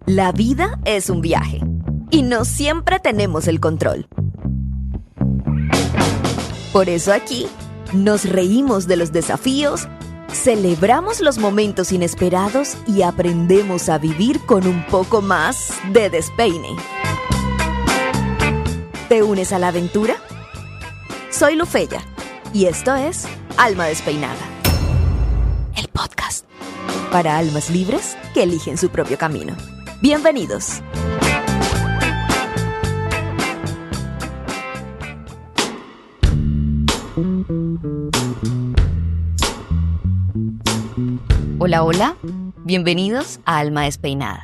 La vida es un viaje y no siempre tenemos el control. Por eso aquí nos reímos de los desafíos, celebramos los momentos inesperados y aprendemos a vivir con un poco más de despeine. ¿Te unes a la aventura? Soy Lufeya y esto es Alma Despeinada, el podcast para almas libres que eligen su propio camino. Bienvenidos. Hola, hola, bienvenidos a Alma Despeinada.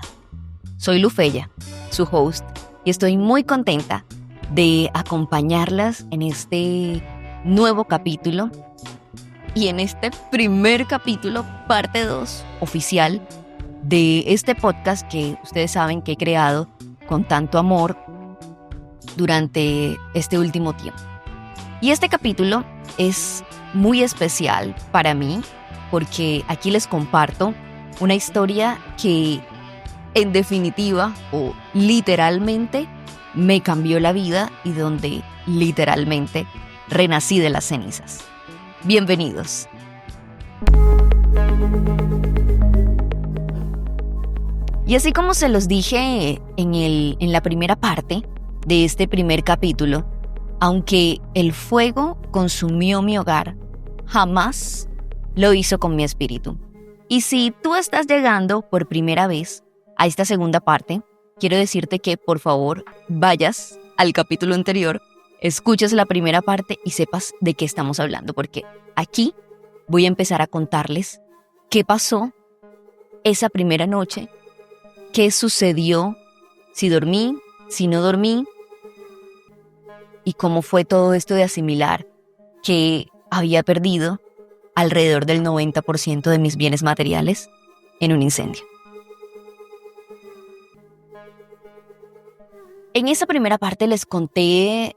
Soy Lufeya, su host, y estoy muy contenta de acompañarlas en este nuevo capítulo y en este primer capítulo, parte 2, oficial, de este podcast que ustedes saben que he creado con tanto amor durante este último tiempo. Y este capítulo es muy especial para mí porque aquí les comparto una historia que en definitiva o literalmente me cambió la vida y donde literalmente renací de las cenizas. Bienvenidos. Y así como se los dije en la primera parte de este primer capítulo, aunque el fuego consumió mi hogar, jamás lo hizo con mi espíritu. Y si tú estás llegando por primera vez a esta segunda parte, quiero decirte que por favor vayas al capítulo anterior, escuches la primera parte y sepas de qué estamos hablando, porque aquí voy a empezar a contarles qué pasó esa primera noche, qué sucedió, si dormí, si no dormí, y cómo fue todo esto de asimilar que había perdido alrededor del 90% de mis bienes materiales en un incendio. En esa primera parte les conté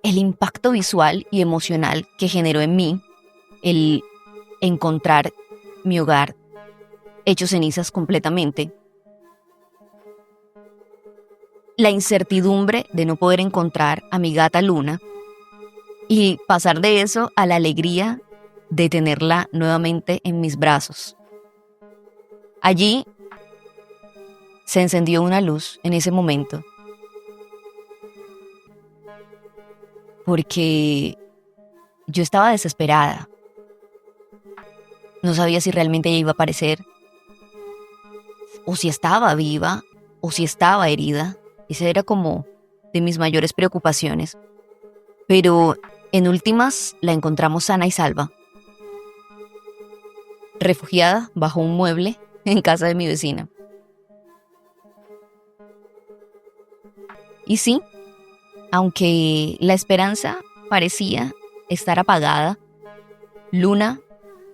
el impacto visual y emocional que generó en mí el encontrar mi hogar hecho cenizas completamente. La incertidumbre de no poder encontrar a mi gata Luna y pasar de eso a la alegría de tenerla nuevamente en mis brazos. Allí se encendió una luz en ese momento porque yo estaba desesperada. No sabía si realmente ella iba a aparecer, o si estaba viva, o si estaba herida. Esa era como de mis mayores preocupaciones. Pero en últimas la encontramos sana y salva, refugiada bajo un mueble en casa de mi vecina. Y sí, aunque la esperanza parecía estar apagada, Luna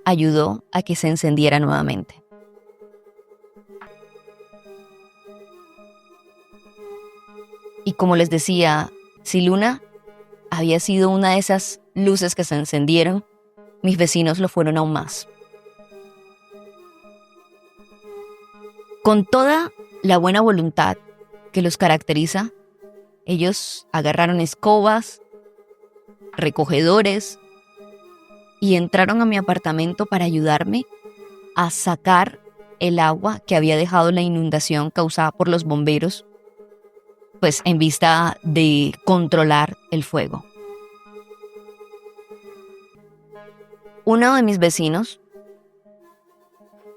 ayudó a que se encendiera nuevamente. Y como les decía, si Luna había sido una de esas luces que se encendieron, mis vecinos lo fueron aún más. Con toda la buena voluntad que los caracteriza, ellos agarraron escobas, recogedores y entraron a mi apartamento para ayudarme a sacar el agua que había dejado la inundación causada por los bomberos, pues en vista de controlar el fuego. Uno de mis vecinos,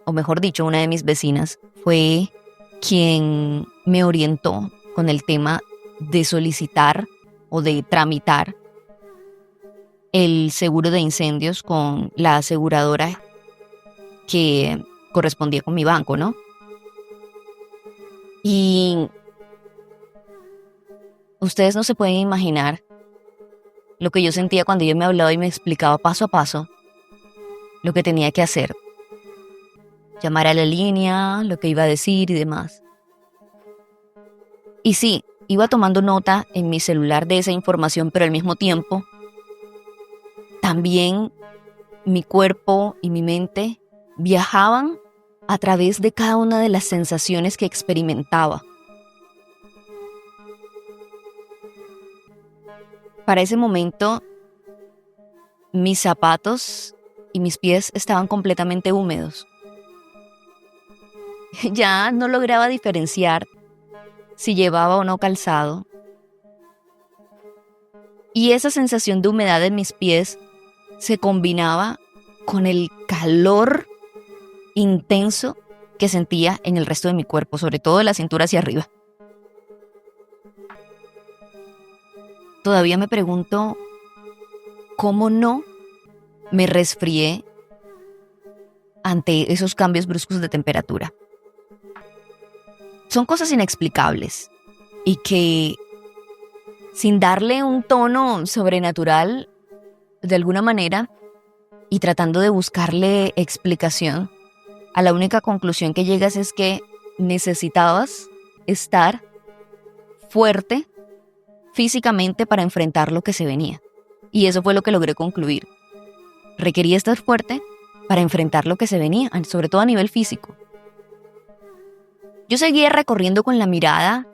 o mejor dicho, una de mis vecinas, fue quien me orientó con el tema de solicitar o de tramitar el seguro de incendios con la aseguradora que correspondía con mi banco, ¿no? Y ustedes no se pueden imaginar lo que yo sentía cuando ella me hablaba y me explicaba paso a paso lo que tenía que hacer. Llamar a la línea, lo que iba a decir y demás. Y sí, iba tomando nota en mi celular de esa información, pero al mismo tiempo también mi cuerpo y mi mente viajaban a través de cada una de las sensaciones que experimentaba. Para ese momento, mis zapatos y mis pies estaban completamente húmedos. Ya no lograba diferenciar si llevaba o no calzado. Y esa sensación de humedad en mis pies se combinaba con el calor intenso que sentía en el resto de mi cuerpo, sobre todo de la cintura hacia arriba. Todavía me pregunto cómo no me resfrié ante esos cambios bruscos de temperatura. Son cosas inexplicables y que, sin darle un tono sobrenatural, de alguna manera, y tratando de buscarle explicación, a la única conclusión que llegas es que necesitabas estar fuerte físicamente para enfrentar lo que se venía. Y eso fue lo que logré concluir. Requería estar fuerte para enfrentar lo que se venía, sobre todo a nivel físico. Yo seguía recorriendo con la mirada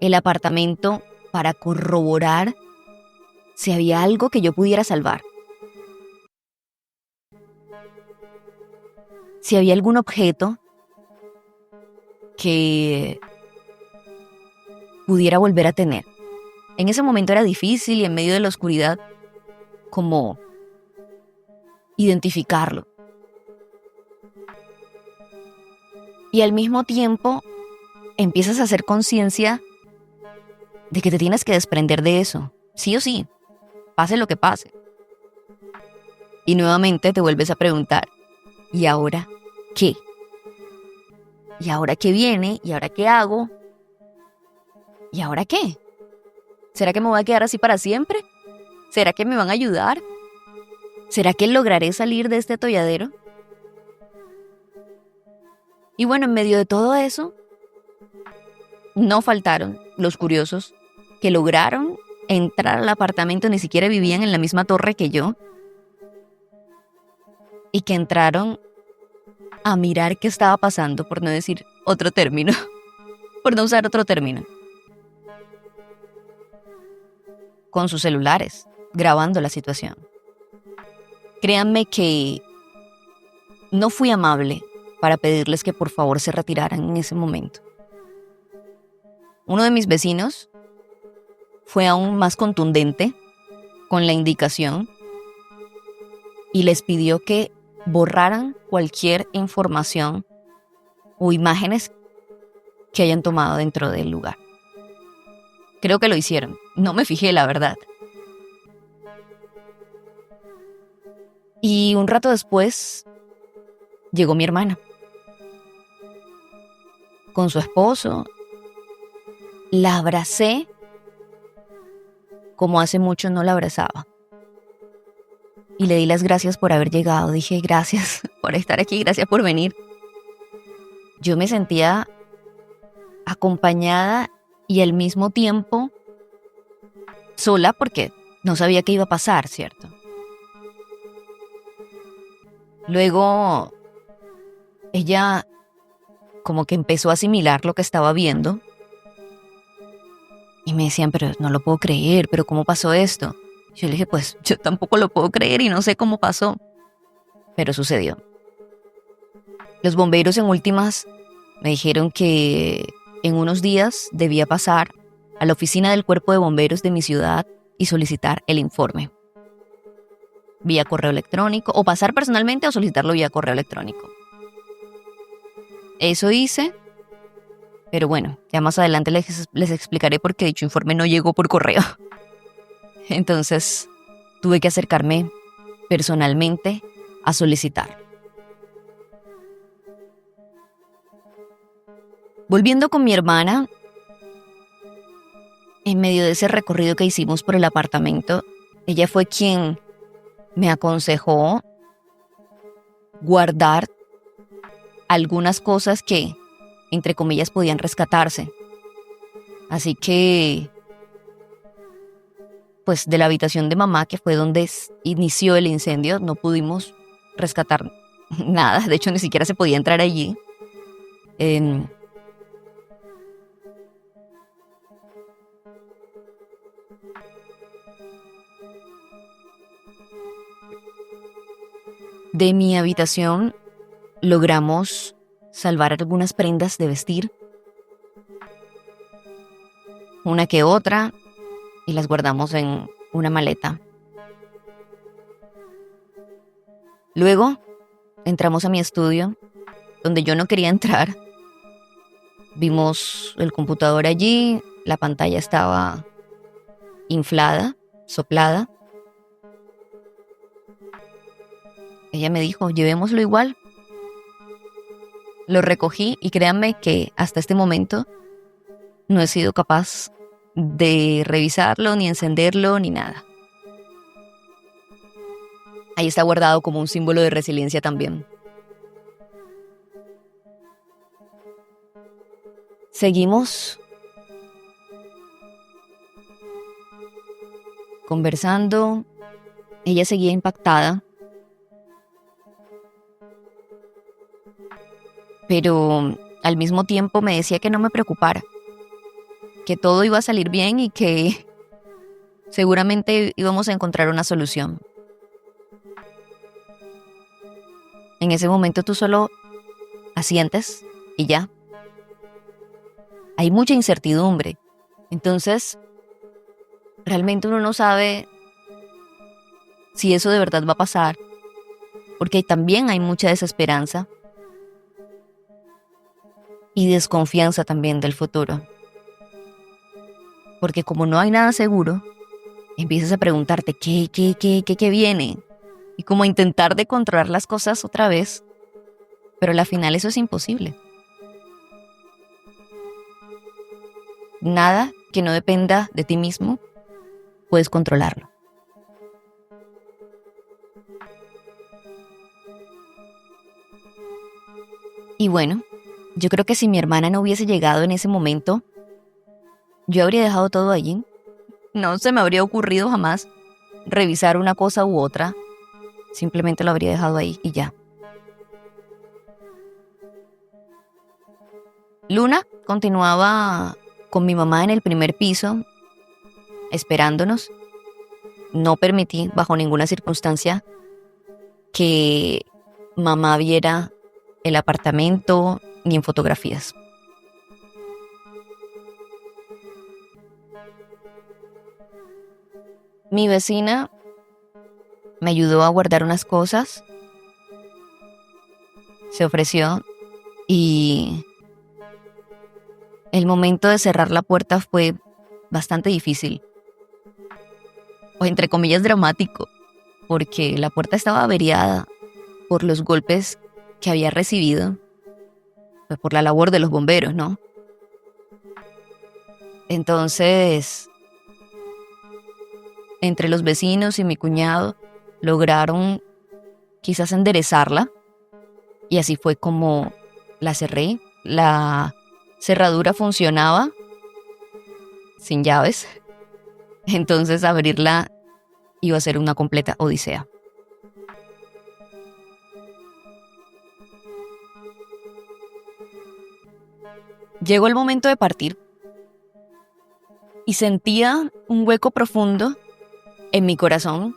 el apartamento para corroborar si había algo que yo pudiera salvar. Si había algún objeto que pudiera volver a tener. En ese momento era difícil y en medio de la oscuridad, como identificarlo. Y al mismo tiempo empiezas a hacer conciencia de que te tienes que desprender de eso, sí o sí, pase lo que pase. Y nuevamente te vuelves a preguntar, ¿y ahora qué? ¿Y ahora qué viene? ¿Y ahora qué hago? ¿Y ahora qué? ¿Será que me voy a quedar así para siempre? ¿Será que me van a ayudar? ¿Será que lograré salir de este atolladero? Y bueno, en medio de todo eso, no faltaron los curiosos que lograron entrar al apartamento, ni siquiera vivían en la misma torre que yo, y que entraron a mirar qué estaba pasando, por no decir otro término, por no usar otro término, con sus celulares, grabando la situación. Créanme que no fui amable para pedirles que por favor se retiraran en ese momento. Uno de mis vecinos fue aún más contundente con la indicación y les pidió que borraran cualquier información o imágenes que hayan tomado dentro del lugar. Creo que lo hicieron. No me fijé, la verdad. Y un rato después llegó mi hermana con su esposo. La abracé como hace mucho no la abrazaba. Y le di las gracias por haber llegado. Dije, gracias por estar aquí, gracias por venir. Yo me sentía acompañada y al mismo tiempo sola porque no sabía qué iba a pasar, ¿cierto? Luego, ella como que empezó a asimilar lo que estaba viendo. Y me decían, pero no lo puedo creer, pero ¿cómo pasó esto? Yo le dije, pues yo tampoco lo puedo creer y no sé cómo pasó. Pero sucedió. Los bomberos en últimas me dijeron que en unos días debía pasar a la oficina del cuerpo de bomberos de mi ciudad y solicitar el informe. Vía correo electrónico, o pasar personalmente o solicitarlo vía correo electrónico. Eso hice, pero bueno, ya más adelante les explicaré por qué dicho informe no llegó por correo. Entonces, tuve que acercarme personalmente a solicitar. Volviendo con mi hermana, en medio de ese recorrido que hicimos por el apartamento, ella fue quien me aconsejó guardar algunas cosas que, entre comillas, podían rescatarse. Así que, pues de la habitación de mamá, que fue donde inició el incendio, no pudimos rescatar nada. De hecho, ni siquiera se podía entrar allí. em, de mi habitación logramos salvar algunas prendas de vestir, una que otra, y las guardamos en una maleta. Luego entramos a mi estudio, donde yo no quería entrar. Vimos el computador allí, la pantalla estaba inflada, soplada. Ella me dijo, llevémoslo igual. Lo recogí y créanme que hasta este momento no he sido capaz de revisarlo, ni encenderlo, ni nada. Ahí está guardado como un símbolo de resiliencia también. Seguimos conversando. Ella seguía impactada, pero al mismo tiempo me decía que no me preocupara, que todo iba a salir bien y que seguramente íbamos a encontrar una solución. En ese momento tú solo asientes y ya. Hay mucha incertidumbre. Entonces, realmente uno no sabe si eso de verdad va a pasar, porque también hay mucha desesperanza y desconfianza también del futuro. Porque como no hay nada seguro, empiezas a preguntarte qué viene, y como a intentar de controlar las cosas otra vez, pero al final eso es imposible. Nada que no dependa de ti mismo puedes controlarlo. Y bueno, yo creo que si mi hermana no hubiese llegado en ese momento, yo habría dejado todo allí. No se me habría ocurrido jamás revisar una cosa u otra. Simplemente lo habría dejado ahí y ya. Luna continuaba con mi mamá en el primer piso, esperándonos. No permití bajo ninguna circunstancia que mamá viera el apartamento ni en fotografías. Mi vecina me ayudó a guardar unas cosas, se ofreció y el momento de cerrar la puerta fue bastante difícil, o entre comillas dramático, porque la puerta estaba averiada por los golpes que había recibido, pues por la labor de los bomberos, ¿no? Entonces, entre los vecinos y mi cuñado lograron quizás enderezarla y así fue como la cerré. La cerradura funcionaba sin llaves, entonces abrirla iba a ser una completa odisea. Llegó el momento de partir y sentía un hueco profundo en mi corazón,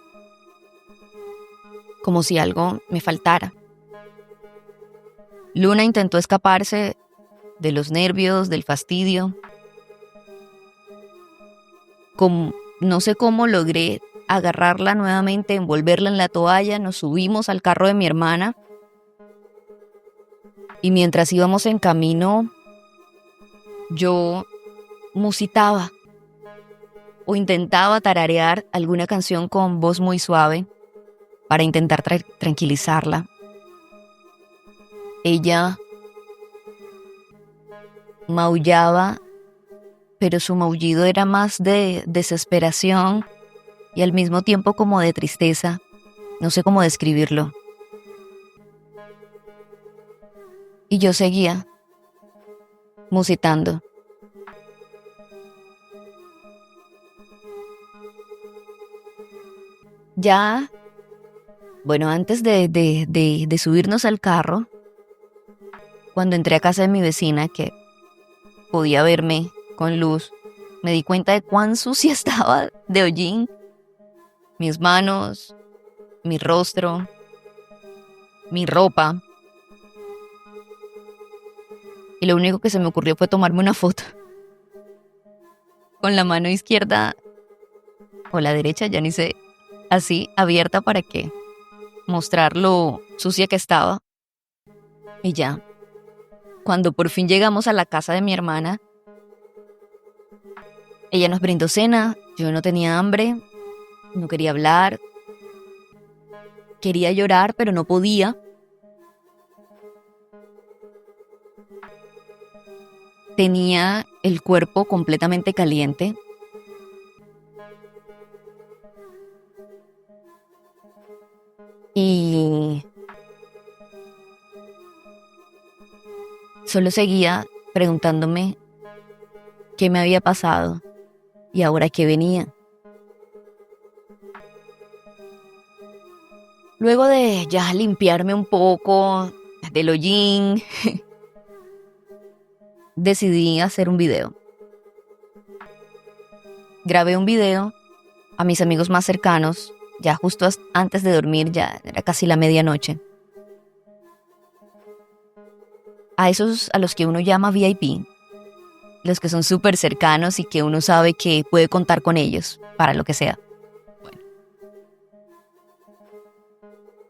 como si algo me faltara. Luna intentó escaparse de los nervios, del fastidio. No sé cómo logré agarrarla nuevamente, envolverla en la toalla, nos subimos al carro de mi hermana y mientras íbamos en camino, yo musitaba o intentaba tararear alguna canción con voz muy suave para intentar tranquilizarla. Ella maullaba, pero su maullido era más de desesperación y al mismo tiempo como de tristeza. No sé cómo describirlo. Y yo seguía musitando. Ya, bueno, antes de subirnos al carro, Cuando entré a casa de mi vecina, que podía verme con luz, me di cuenta de cuán sucia estaba de hollín. Mis manos, mi rostro, mi ropa. Y lo único que se me ocurrió fue tomarme una foto. Con la mano izquierda o la derecha, ya ni sé, así abierta para que mostrar lo sucia que estaba. Y ya, cuando por fin llegamos a la casa de mi hermana, ella nos brindó cena, yo no tenía hambre, no quería hablar, quería llorar pero no podía. Tenía el cuerpo completamente caliente. Y solo seguía preguntándome qué me había pasado y ahora qué venía. Luego de ya limpiarme un poco del hollín, decidí hacer un video. Grabé un video a mis amigos más cercanos, ya justo antes de dormir, ya era casi la medianoche. A esos a los que uno llama VIP, los que son súper cercanos y que uno sabe que puede contar con ellos para lo que sea. Bueno,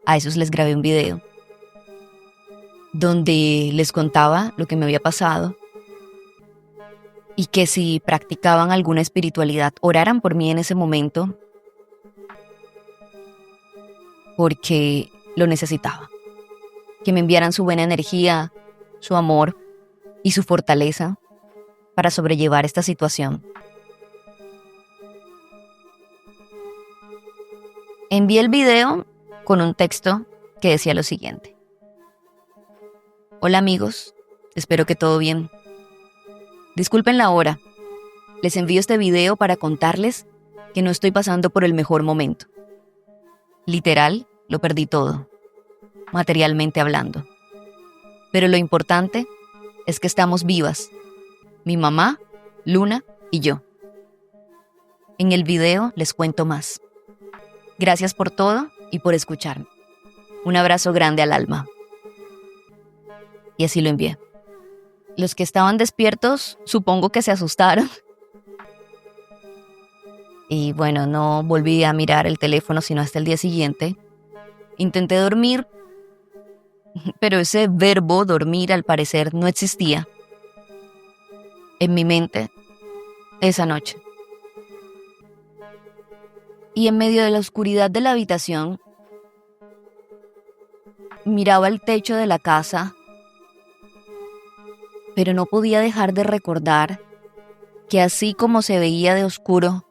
a esos les grabé un video donde les contaba lo que me había pasado y que si practicaban alguna espiritualidad, oraran por mí en ese momento porque lo necesitaba. Que me enviaran su buena energía, su amor y su fortaleza para sobrellevar esta situación. Envié el video con un texto que decía lo siguiente: hola amigos, espero que todo bien. Disculpen la hora, les envío este video para contarles que no estoy pasando por el mejor momento. Literal, lo perdí todo, materialmente hablando. Pero lo importante es que estamos vivas, mi mamá, Luna y yo. En el video les cuento más. Gracias por todo y por escucharme. Un abrazo grande al alma. Y así lo envié. Los que estaban despiertos, supongo que se asustaron. Y bueno, no volví a mirar el teléfono sino hasta el día siguiente. Intenté dormir, pero ese verbo dormir al parecer no existía en mi mente esa noche. Y en medio de la oscuridad de la habitación, miraba el techo de la casa, pero no podía dejar de recordar que así como se veía de oscuro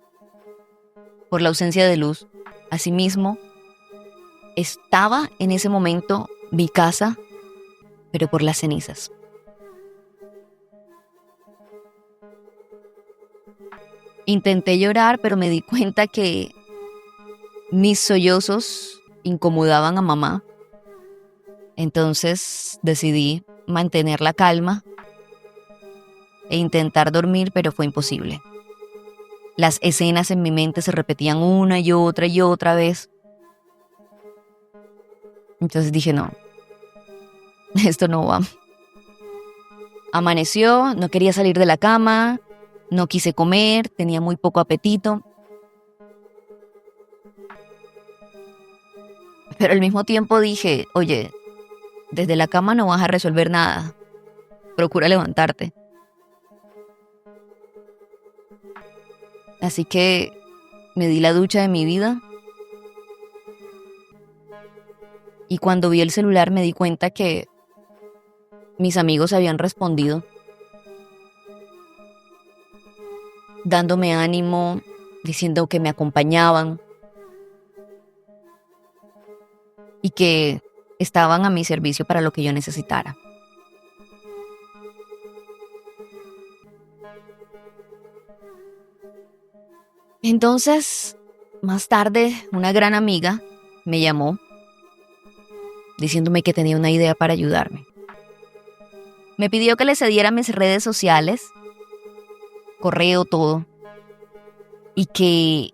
por la ausencia de luz, asimismo estaba en ese momento mi casa, pero por las cenizas. Intenté llorar, pero me di cuenta que mis sollozos incomodaban a mamá. Entonces decidí mantener la calma e intentar dormir, pero fue imposible. Las escenas en mi mente se repetían una y otra vez. Entonces dije, no, esto no va. Amaneció, no quería salir de la cama, no quise comer, tenía muy poco apetito. Pero al mismo tiempo dije, oye, desde la cama no vas a resolver nada. Procura levantarte. Así que me di la ducha de mi vida. Y cuando vi el celular me di cuenta que mis amigos habían respondido, dándome ánimo, diciendo que me acompañaban y que estaban a mi servicio para lo que yo necesitara. Entonces, más tarde, una gran amiga me llamó diciéndome que tenía una idea para ayudarme. Me pidió que le cediera mis redes sociales, correo, todo, y que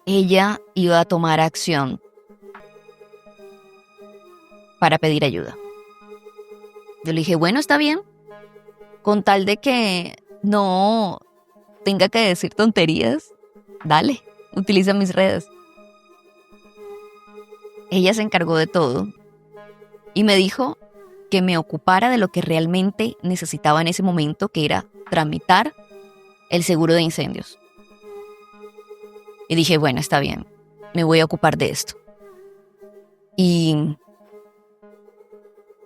ella iba a tomar acción para pedir ayuda. Yo le dije, bueno, está bien, con tal de que no tenga que decir tonterías, dale, utiliza mis redes. Ella se encargó de todo y me dijo que me ocupara de lo que realmente necesitaba en ese momento, que era tramitar el seguro de incendios. Y dije, bueno, está bien, me voy a ocupar de esto. Y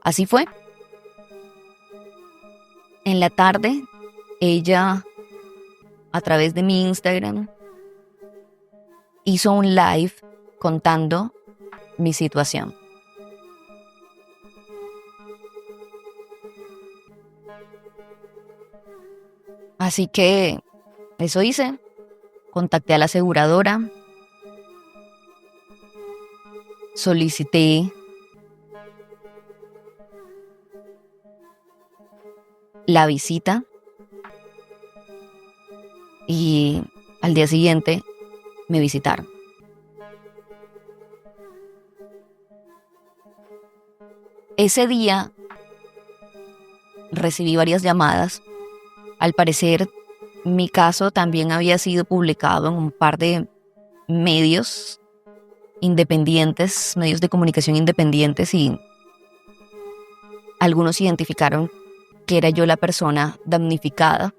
así fue. En la tarde, ella, a través de mi Instagram, hizo un live contando mi situación. Así que eso hice. Contacté a la aseguradora, solicité la visita y al día siguiente me visitaron. Ese día recibí varias llamadas. Al parecer, mi caso también había sido publicado en un par de medios independientes, medios de comunicación independientes, y algunos identificaron que era yo la persona damnificada.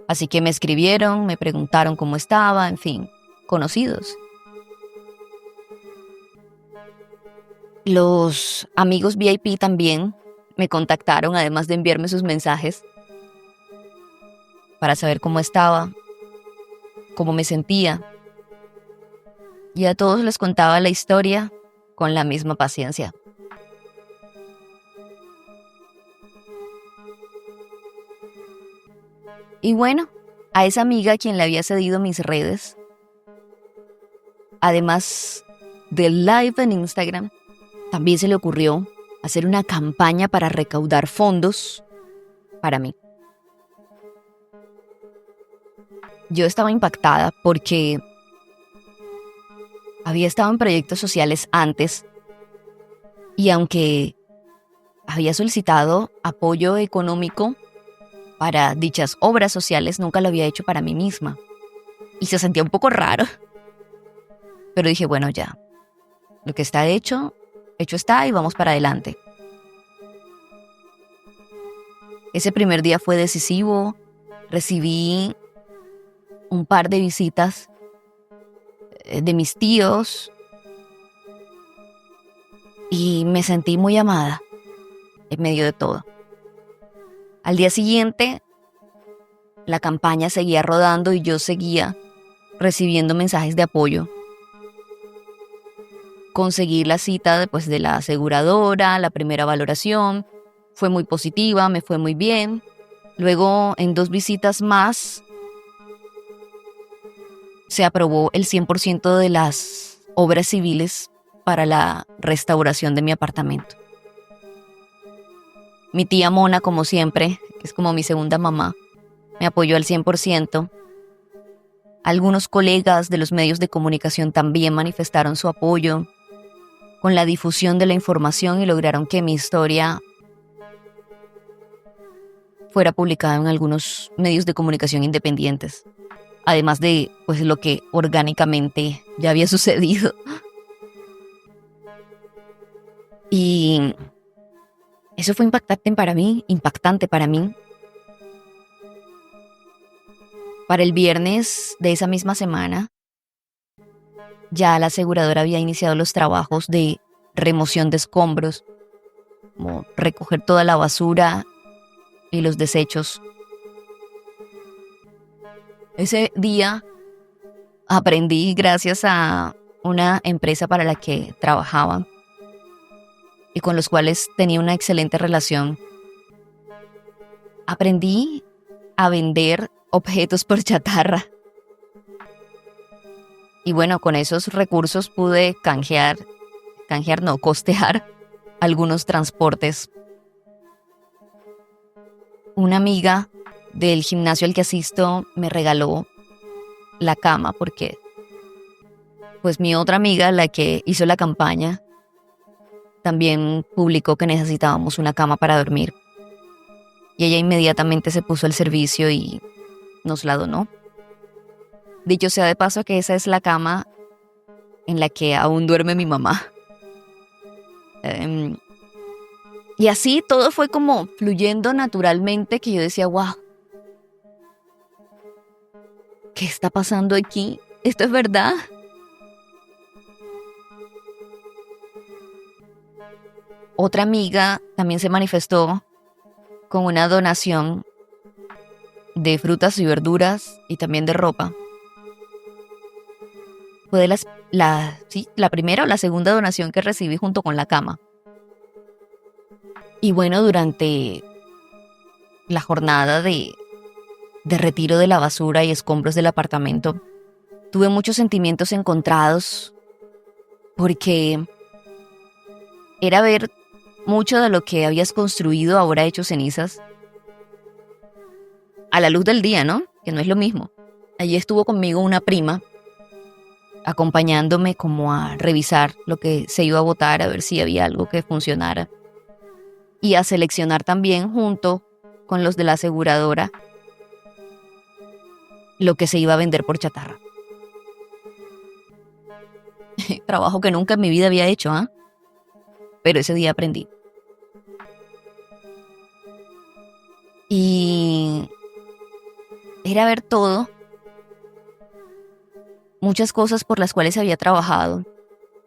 Así que me escribieron, me preguntaron cómo estaba, en fin, conocidos. Los amigos VIP también me contactaron, además de enviarme sus mensajes, para saber cómo estaba, cómo me sentía. Y a todos les contaba la historia con la misma paciencia. Y bueno, a esa amiga a quien le había cedido mis redes, además del live en Instagram, también se le ocurrió hacer una campaña para recaudar fondos para mí. Yo estaba impactada porque había estado en proyectos sociales antes y aunque había solicitado apoyo económico para dichas obras sociales, nunca lo había hecho para mí misma. Y se sentía un poco raro. Pero dije, bueno, ya, lo que está hecho, hecho está y vamos para adelante. Ese primer día fue decisivo. Recibí un par de visitas de mis tíos y me sentí muy amada en medio de todo. Al día siguiente, la campaña seguía rodando y yo seguía recibiendo mensajes de apoyo. Conseguí la cita de la aseguradora, la primera valoración, fue muy positiva, me fue muy bien. Luego, en 2 visitas más, se aprobó el 100% de las obras civiles para la restauración de mi apartamento. Mi tía Mona, como siempre, que es como mi segunda mamá, me apoyó al 100%. Algunos colegas de los medios de comunicación también manifestaron su apoyo con la difusión de la información y lograron que mi historia fuera publicada en algunos medios de comunicación independientes. Además de lo que orgánicamente ya había sucedido. Y eso fue impactante para mí. Para el viernes de esa misma semana, ya la aseguradora había iniciado los trabajos de remoción de escombros, como recoger toda la basura y los desechos. Ese día aprendí, gracias a una empresa para la que trabajaba y con los cuales tenía una excelente relación, aprendí a vender objetos por chatarra. Y bueno, con esos recursos pude costear algunos transportes. Una amiga del gimnasio al que asisto me regaló la cama porque pues mi otra amiga, la que hizo la campaña, también publicó que necesitábamos una cama para dormir. Y ella inmediatamente se puso al servicio y nos la donó. Dicho sea de paso que esa es la cama en la que aún duerme mi mamá. Y así todo fue como fluyendo naturalmente que yo decía, wow, ¿qué está pasando aquí? ¿Esto es verdad? Otra amiga también se manifestó con una donación de frutas y verduras y también de ropa. Fue de la primera o la segunda donación que recibí junto con la cama. Y bueno, durante la jornada de retiro de la basura y escombros del apartamento, tuve muchos sentimientos encontrados porque era ver mucho de lo que habías construido ahora hecho cenizas a la luz del día, ¿no? Que no es lo mismo. Allí estuvo conmigo una prima acompañándome como a revisar lo que se iba a botar, a ver si había algo que funcionara. Y a seleccionar también, junto con los de la aseguradora, lo que se iba a vender por chatarra. Trabajo que nunca en mi vida había hecho, ¿ah? Pero ese día aprendí. Y era ver todo, muchas cosas por las cuales había trabajado,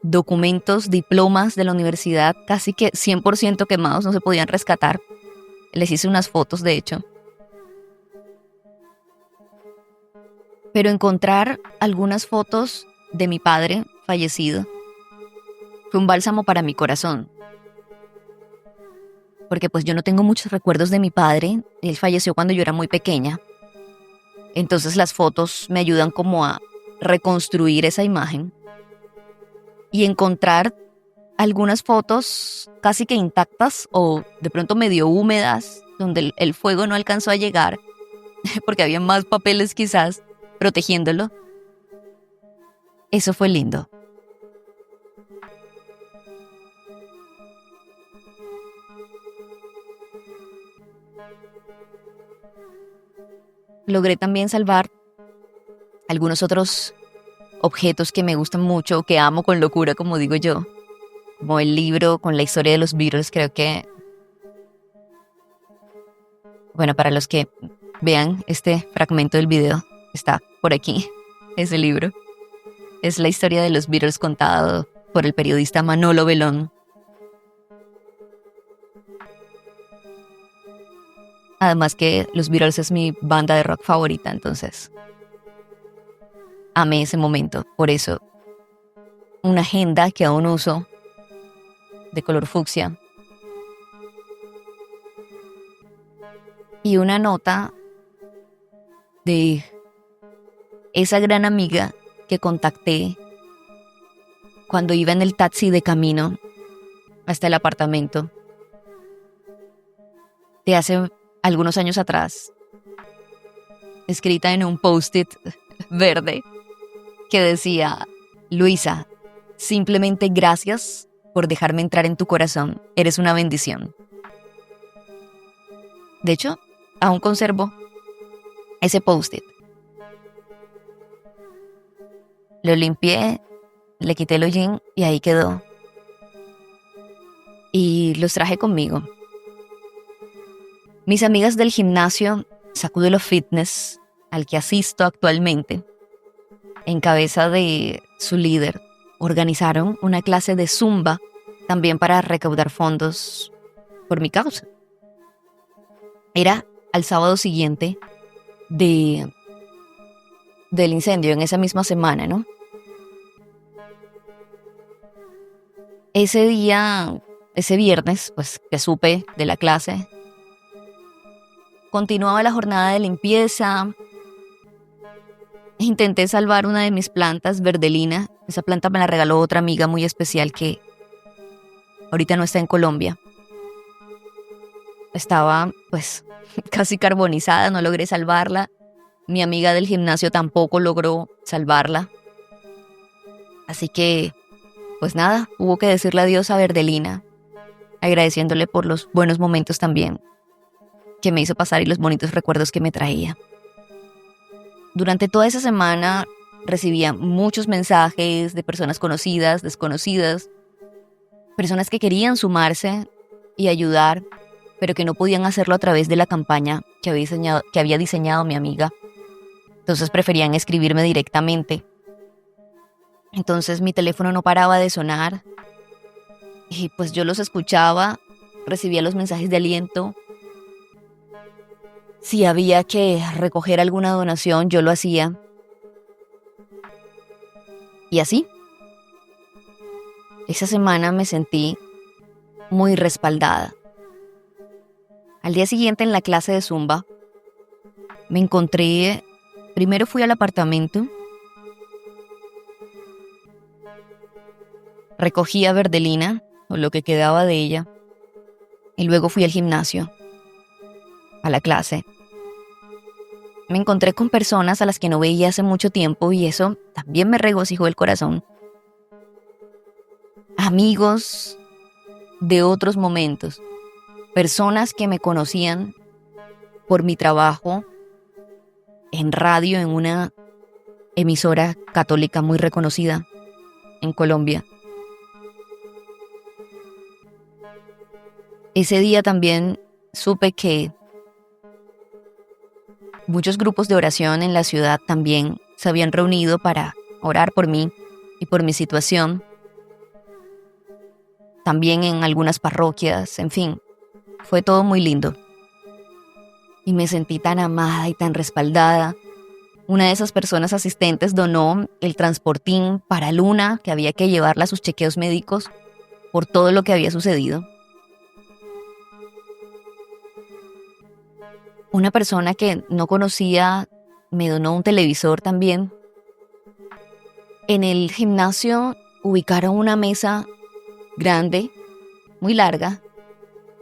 documentos, diplomas de la universidad, casi que 100% quemados, no se podían rescatar. Les hice unas fotos, de hecho. Pero encontrar algunas fotos de mi padre fallecido fue un bálsamo para mi corazón. Porque pues yo no tengo muchos recuerdos de mi padre, él falleció cuando yo era muy pequeña. Entonces las fotos me ayudan como a reconstruir esa imagen y encontrar algunas fotos casi que intactas o de pronto medio húmedas, donde el fuego no alcanzó a llegar, porque había más papeles quizás protegiéndolo. Eso fue lindo. Logré también salvar algunos otros objetos que me gustan mucho, que amo con locura, como digo yo. Como el libro con la historia de los Beatles, creo que... Bueno, para los que vean este fragmento del video, está por aquí, ese libro. Es la historia de los Beatles contado por el periodista Manolo Belón. Además que los Beatles es mi banda de rock favorita, entonces amé ese momento. Por eso, una agenda que aún uso, de color fucsia, y una nota de esa gran amiga que contacté cuando iba en el taxi de camino hasta el apartamento de hace algunos años atrás, escrita en un post-it verde que decía: Luisa, simplemente gracias por dejarme entrar en tu corazón, eres una bendición. De hecho, aún conservo ese post-it. Lo limpié, le quité el hollín y ahí quedó. Y los traje conmigo. Mis amigas del gimnasio Sacúdelo Fitness, al que asisto actualmente, en cabeza de su líder, organizaron una clase de zumba también para recaudar fondos por mi causa. Era al sábado siguiente del incendio, en esa misma semana, ¿no? Ese día, ese viernes, pues que supe de la clase, continuaba la jornada de limpieza. Intenté salvar una de mis plantas, verdelina. Esa planta me la regaló otra amiga muy especial que ahorita no está en Colombia. Estaba, pues, casi carbonizada, no logré salvarla. Mi amiga del gimnasio tampoco logró salvarla. Así que, pues nada, hubo que decirle adiós a Verdelina, agradeciéndole por los buenos momentos también que me hizo pasar y los bonitos recuerdos que me traía. Durante toda esa semana recibía muchos mensajes de personas conocidas, desconocidas, personas que querían sumarse y ayudar, pero que no podían hacerlo a través de la campaña que había diseñado mi amiga. Entonces preferían escribirme directamente. Entonces mi teléfono no paraba de sonar y pues yo los escuchaba, recibía los mensajes de aliento. Si había que recoger alguna donación, yo lo hacía. Y así, esa semana me sentí muy respaldada. Al día siguiente en la clase de Zumba, primero fui al apartamento, recogí a Verdelina, o lo que quedaba de ella, y luego fui al gimnasio, a la clase. Me encontré con personas a las que no veía hace mucho tiempo y eso también me regocijó el corazón. Amigos de otros momentos, personas que me conocían por mi trabajo en radio en una emisora católica muy reconocida en Colombia. Ese día también supe que muchos grupos de oración en la ciudad también se habían reunido para orar por mí y por mi situación. También en algunas parroquias, en fin, fue todo muy lindo. Y me sentí tan amada y tan respaldada. Una de esas personas asistentes donó el transportín para Luna, que había que llevarla a sus chequeos médicos por todo lo que había sucedido. Una persona que no conocía me donó un televisor también. En el gimnasio ubicaron una mesa grande, muy larga,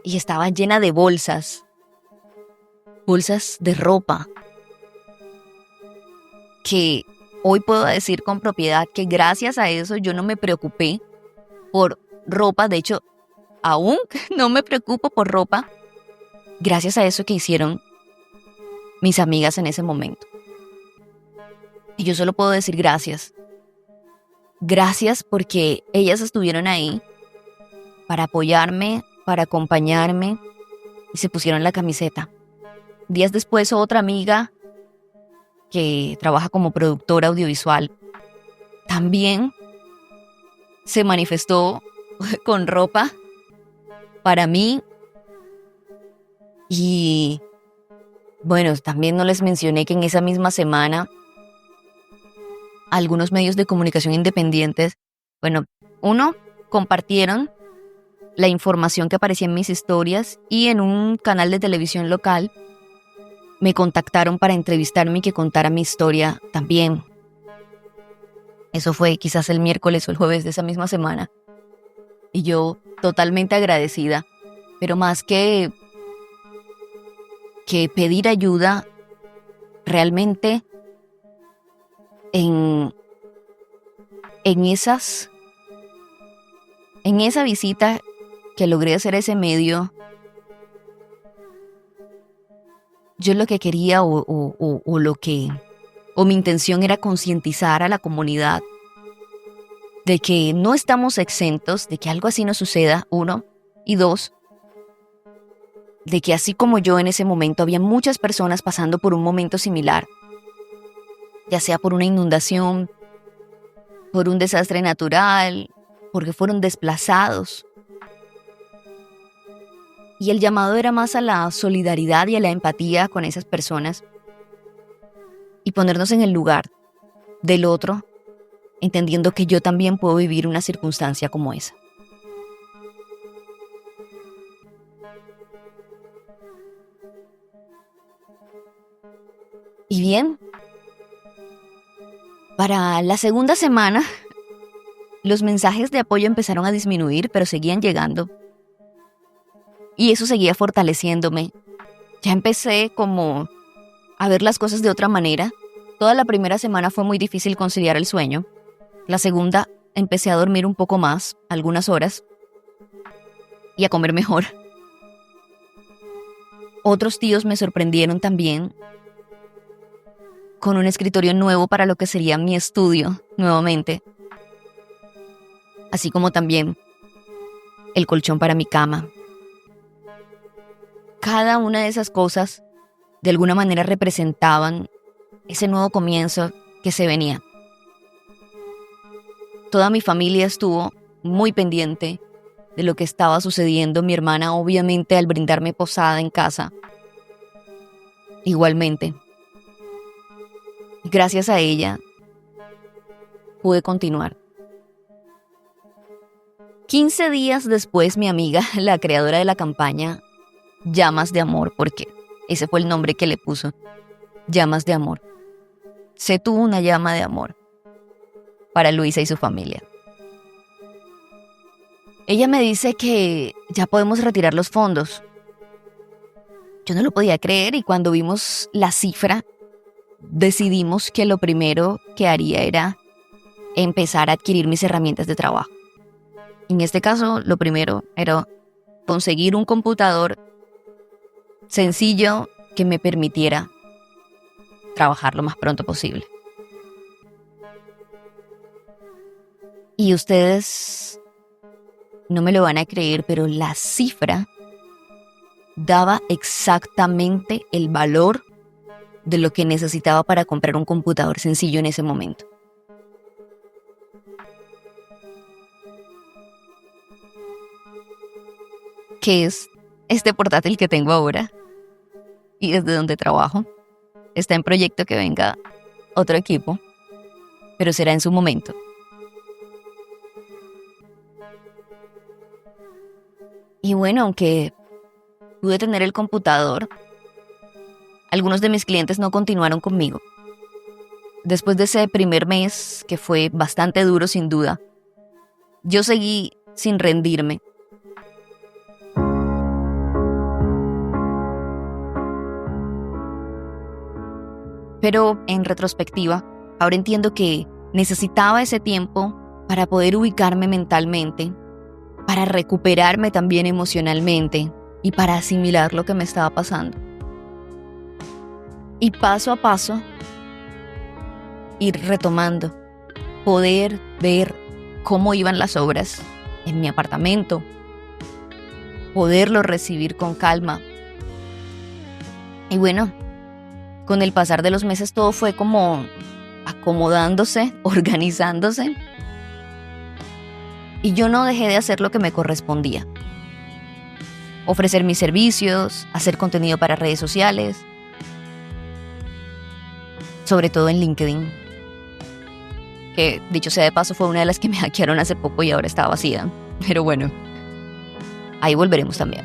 y estaba llena de bolsas de ropa, que hoy puedo decir con propiedad que gracias a eso yo no me preocupé por ropa. De hecho, aún no me preocupo por ropa, gracias a eso que hicieron mis amigas en ese momento. Y yo solo puedo decir gracias. Gracias porque ellas estuvieron ahí para apoyarme, para acompañarme y se pusieron la camiseta. Días después, otra amiga que trabaja como productora audiovisual también se manifestó con ropa para mí. Y bueno, también no les mencioné que en esa misma semana algunos medios de comunicación independientes, compartieron la información que aparecía en mis historias y en un canal de televisión local me contactaron para entrevistarme y que contara mi historia también. Eso fue quizás el miércoles o el jueves de esa misma semana. Y yo totalmente agradecida, pero más que pedir ayuda, realmente en esa visita que logré hacer a ese medio, yo lo que quería o mi intención era concientizar a la comunidad de que no estamos exentos de que algo así nos suceda, 1, y 2, de que así como yo en ese momento había muchas personas pasando por un momento similar, ya sea por una inundación, por un desastre natural, porque fueron desplazados. Y el llamado era más a la solidaridad y a la empatía con esas personas y ponernos en el lugar del otro, entendiendo que yo también puedo vivir una circunstancia como esa. Y bien, para la segunda semana, los mensajes de apoyo empezaron a disminuir, pero seguían llegando. Y eso seguía fortaleciéndome. Ya empecé como a ver las cosas de otra manera. Toda la primera semana fue muy difícil conciliar el sueño. La segunda, empecé a dormir un poco más, algunas horas, y a comer mejor. Otros tíos me sorprendieron también con un escritorio nuevo para lo que sería mi estudio nuevamente, así como también el colchón para mi cama. Cada una de esas cosas de alguna manera representaban ese nuevo comienzo que se venía. Toda mi familia estuvo muy pendiente de lo que estaba sucediendo. Mi hermana, obviamente, al brindarme posada en casa. Igualmente. Gracias a ella, pude continuar. 15 días después, mi amiga, la creadora de la campaña Llamas de Amor, porque ese fue el nombre que le puso, Llamas de Amor, se tuvo una llama de amor para Luisa y su familia. Ella me dice que ya podemos retirar los fondos. Yo no lo podía creer y cuando vimos la cifra, decidimos que lo primero que haría era empezar a adquirir mis herramientas de trabajo. En este caso, lo primero era conseguir un computador sencillo que me permitiera trabajar lo más pronto posible. Y ustedes no me lo van a creer, pero la cifra daba exactamente el valor de lo que necesitaba para comprar un computador sencillo en ese momento. Que es este portátil que tengo ahora y desde donde trabajo. Está en proyecto que venga otro equipo, pero será en su momento. Y bueno, aunque pude tener el computador, algunos de mis clientes no continuaron conmigo. Después de ese primer mes, que fue bastante duro sin duda, yo seguí sin rendirme. Pero en retrospectiva, ahora entiendo que necesitaba ese tiempo para poder ubicarme mentalmente, para recuperarme también emocionalmente y para asimilar lo que me estaba pasando. Y paso a paso, ir retomando, poder ver cómo iban las obras en mi apartamento, poderlo recibir con calma. Y bueno, con el pasar de los meses todo fue como acomodándose, organizándose. Y yo no dejé de hacer lo que me correspondía. Ofrecer mis servicios, hacer contenido para redes sociales, sobre todo en LinkedIn, que dicho sea de paso fue una de las que me hackearon hace poco y ahora está vacía. Pero bueno, ahí volveremos también.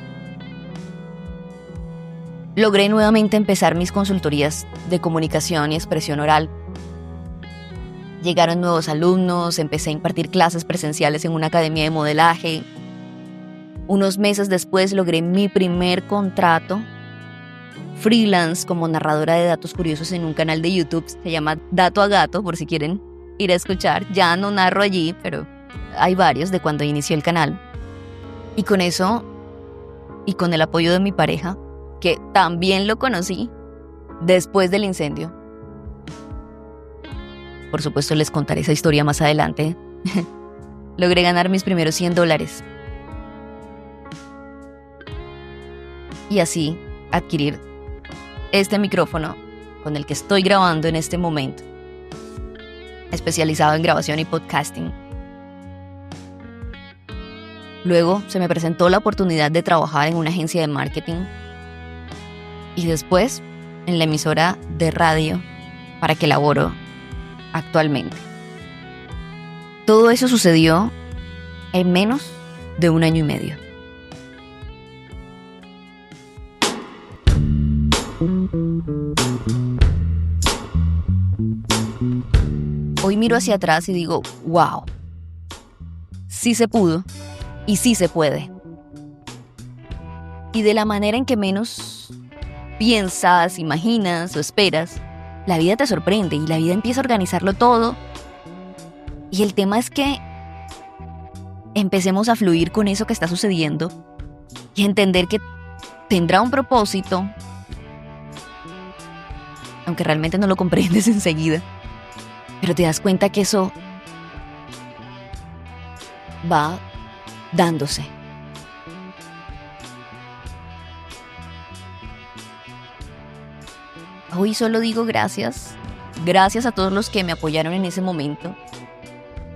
Logré nuevamente empezar mis consultorías de comunicación y expresión oral. Llegaron nuevos alumnos, empecé a impartir clases presenciales en una academia de modelaje. Unos meses después logré mi primer contrato freelance como narradora de datos curiosos en un canal de YouTube. Se llama Dato a Gato, por si quieren ir a escuchar. Ya no narro allí, pero hay varios de cuando inició el canal. Y con eso, y con el apoyo de mi pareja, que también lo conocí después del incendio. Por supuesto, les contaré esa historia más adelante. Logré ganar mis primeros $100. Y así adquirir este micrófono con el que estoy grabando en este momento, especializado en grabación y podcasting. Luego se me presentó la oportunidad de trabajar en una agencia de marketing y después en la emisora de radio para que laboro actualmente. Todo eso sucedió en menos de 1 año y medio. Hoy miro hacia atrás y digo, wow, sí se pudo y sí se puede. Y de la manera en que menos piensas, imaginas o esperas, la vida te sorprende y la vida empieza a organizarlo todo. Y el tema es que empecemos a fluir con eso que está sucediendo y a entender que tendrá un propósito, aunque realmente no lo comprendes enseguida, pero te das cuenta que eso va dándose. Hoy solo digo gracias. Gracias a todos los que me apoyaron en ese momento.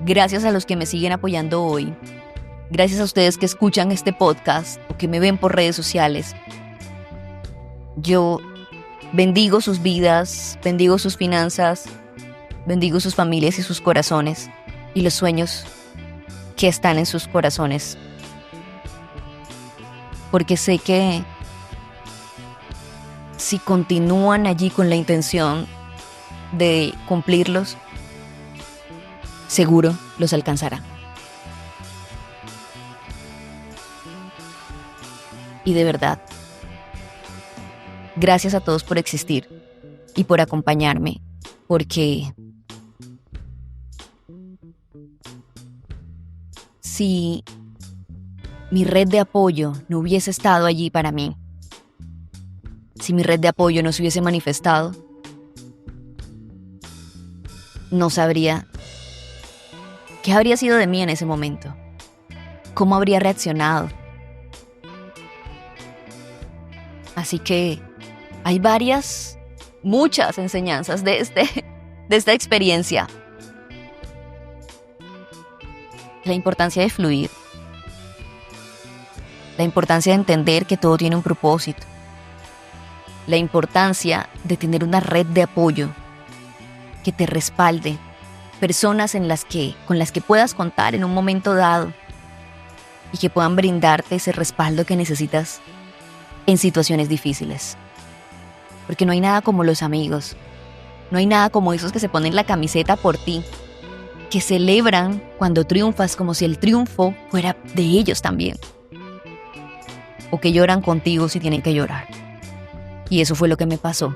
Gracias a los que me siguen apoyando hoy. Gracias a ustedes que escuchan este podcast o que me ven por redes sociales. Yo bendigo sus vidas, bendigo sus finanzas, bendigo sus familias y sus corazones y los sueños que están en sus corazones. Porque sé que si continúan allí con la intención de cumplirlos, seguro los alcanzará. Y de verdad, gracias a todos por existir y por acompañarme, porque si mi red de apoyo no hubiese estado allí para mí, si mi red de apoyo no se hubiese manifestado, no sabría qué habría sido de mí en ese momento, cómo habría reaccionado. Así que hay muchas enseñanzas de esta experiencia. La importancia de fluir, la importancia de entender que todo tiene un propósito, la importancia de tener una red de apoyo que te respalde, personas con las que puedas contar en un momento dado y que puedan brindarte ese respaldo que necesitas en situaciones difíciles. Porque no hay nada como los amigos, no hay nada como esos que se ponen la camiseta por ti, que celebran cuando triunfas como si el triunfo fuera de ellos también, o que lloran contigo si tienen que llorar. Y eso fue lo que me pasó.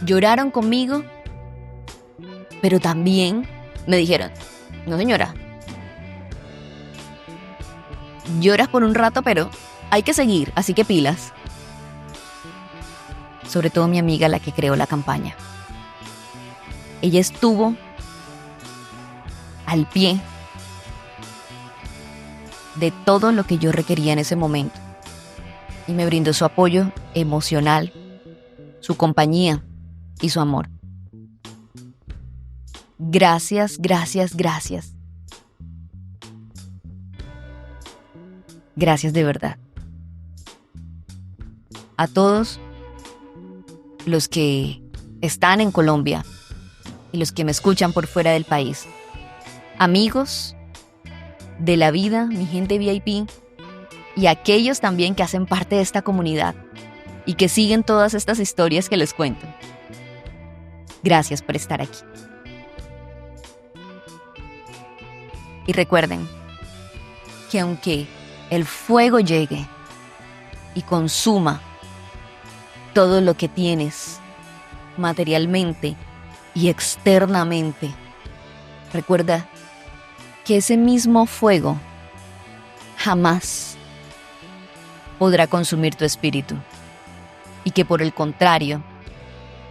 Lloraron conmigo, pero también me dijeron: no señora, lloras por un rato, pero hay que seguir, así que pilas. Sobre todo mi amiga, la que creó la campaña. Ella estuvo al pie de todo lo que yo requería en ese momento y me brindó su apoyo emocional, su compañía y su amor. Gracias, gracias, gracias. Gracias de verdad. A todos los que están en Colombia y los que me escuchan por fuera del país. Amigos de la vida, mi gente VIP, y aquellos también que hacen parte de esta comunidad y que siguen todas estas historias que les cuento. Gracias por estar aquí. Y recuerden que aunque el fuego llegue y consuma todo lo que tienes materialmente y externamente, recuerda que ese mismo fuego jamás podrá consumir tu espíritu y que por el contrario,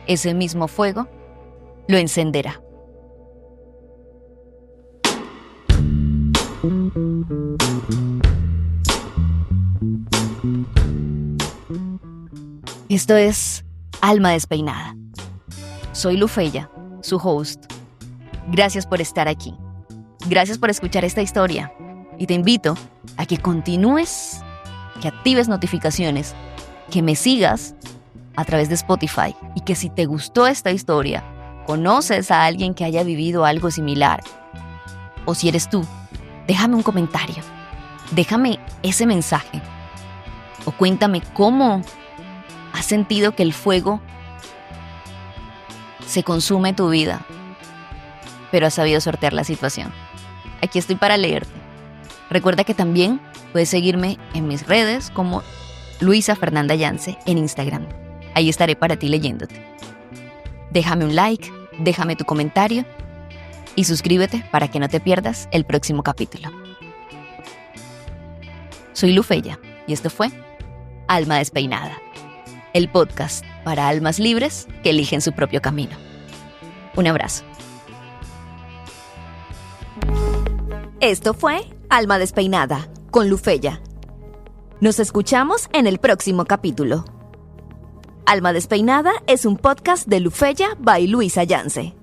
ese mismo fuego lo encenderá. Esto es Alma Despeinada. Soy Lufeya, su host. Gracias por estar aquí. Gracias por escuchar esta historia. Y te invito a que continúes, que actives notificaciones, que me sigas a través de Spotify y que si te gustó esta historia, conoces a alguien que haya vivido algo similar, o si eres tú, déjame un comentario, déjame ese mensaje o cuéntame cómo has sentido que el fuego se consume tu vida, pero has sabido sortear la situación. aquí estoy para leerte. Recuerda que también puedes seguirme en mis redes como Luisa Fernanda Yance en Instagram. Ahí estaré para ti leyéndote. Déjame un like, déjame tu comentario y suscríbete para que no te pierdas el próximo capítulo. Soy Lufeya y esto fue Alma Despeinada, el podcast para almas libres que eligen su propio camino. Un abrazo. Esto fue Alma Despeinada con Lufeya. Nos escuchamos en el próximo capítulo. Alma Despeinada es un podcast de Lufeya by Luisa Yance.